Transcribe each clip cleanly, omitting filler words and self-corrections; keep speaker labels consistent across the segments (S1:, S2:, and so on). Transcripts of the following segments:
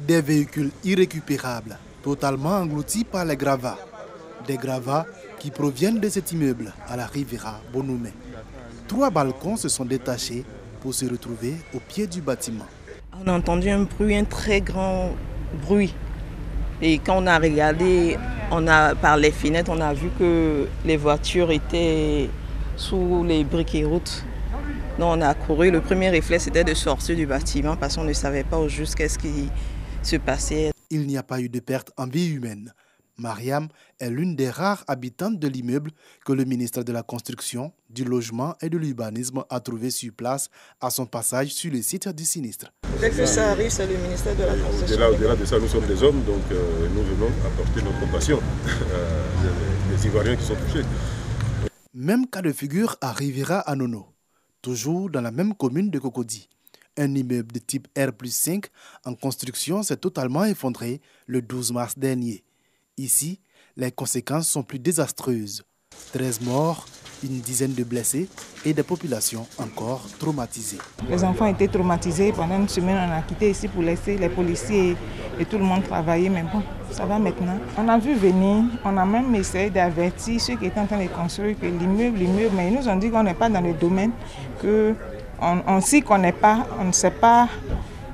S1: Des véhicules irrécupérables, totalement engloutis par les gravats. Des gravats qui proviennent de cet immeuble à la Riviera Bonoumé. 3 balcons se sont détachés pour se retrouver au pied du bâtiment.
S2: On a entendu un bruit, un très grand bruit. Et quand on a regardé, par les fenêtres, on a vu que les voitures étaient sous les briques routes. Donc on a couru. Le premier réflexe était de sortir du bâtiment parce qu'on ne savait pas au juste qu'est-ce qui se passait.
S1: Il n'y a pas eu de perte en vie humaine. Mariam est l'une des rares habitantes de l'immeuble que le ministre de la Construction, du Logement et de l'Urbanisme a trouvé sur place à son passage sur le site du sinistre.
S2: Dès que ça arrive, c'est le ministère de la Construction.
S3: Au-delà de ça, nous sommes des hommes, donc nous venons apporter notre compassion les Ivoiriens qui sont touchés.
S1: Même cas de figure à Riviera Anono, toujours dans la même commune de Cocody. Un immeuble de type R+5 en construction s'est totalement effondré le 12 mars dernier. Ici, les conséquences sont plus désastreuses. 13 morts, une dizaine de blessés et des populations encore traumatisées.
S4: Les enfants étaient traumatisés. Pendant une semaine, on a quitté ici pour laisser les policiers et tout le monde travailler. Mais bon, ça va maintenant. On a vu venir, on a même essayé d'avertir ceux qui étaient en train de construire que l'immeuble, mais ils nous ont dit qu'on n'est pas dans le domaine, qu'on ne s'y connaît pas, on ne sait pas.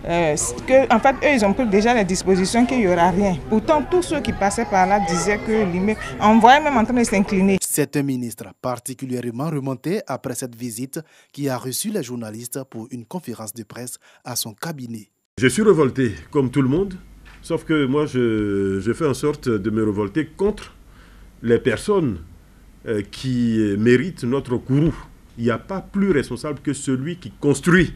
S4: En fait, eux, ils ont pris déjà les dispositions qu'il n'y aura rien. Pourtant, tous ceux qui passaient par là disaient que l'immeuble, on voyait même en train de s'incliner.
S1: C'est un ministre particulièrement remonté après cette visite qui a reçu les journalistes pour une conférence de presse à son cabinet.
S3: Je suis révolté, comme tout le monde, sauf que moi, je fais en sorte de me révolter contre les personnes qui méritent notre courroux. Il n'y a pas plus responsable que celui qui construit.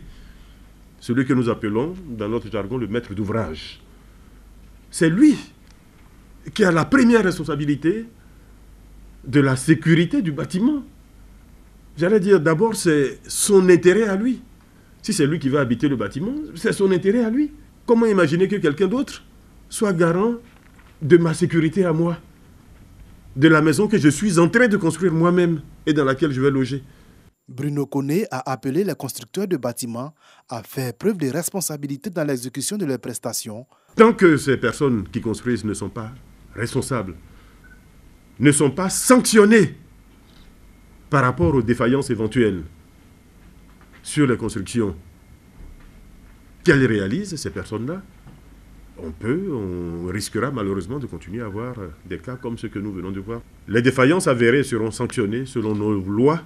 S3: Celui que nous appelons, dans notre jargon, le maître d'ouvrage. C'est lui qui a la première responsabilité de la sécurité du bâtiment. J'allais dire, d'abord, c'est son intérêt à lui. Si c'est lui qui va habiter le bâtiment, c'est son intérêt à lui. Comment imaginer que quelqu'un d'autre soit garant de ma sécurité à moi, de la maison que je suis en train de construire moi-même et dans laquelle je vais loger?
S1: Bruno Koné a appelé les constructeurs de bâtiments à faire preuve de responsabilité dans l'exécution de leurs prestations.
S3: Tant que ces personnes qui construisent ne sont pas responsables, ne sont pas sanctionnées par rapport aux défaillances éventuelles sur les constructions qu'elles réalisent, ces personnes-là, on risquera malheureusement de continuer à avoir des cas comme ceux que nous venons de voir. Les défaillances avérées seront sanctionnées selon nos lois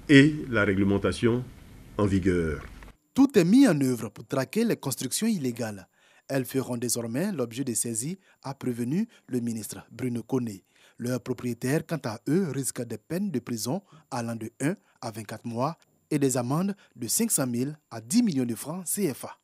S3: et la réglementation en vigueur.
S1: Tout est mis en œuvre pour traquer les constructions illégales. Elles feront désormais l'objet de saisies, a prévenu le ministre Bruno Koné. Leurs propriétaires, quant à eux, risquent des peines de prison allant de 1 à 24 mois et des amendes de 500 000 à 10 millions de francs CFA.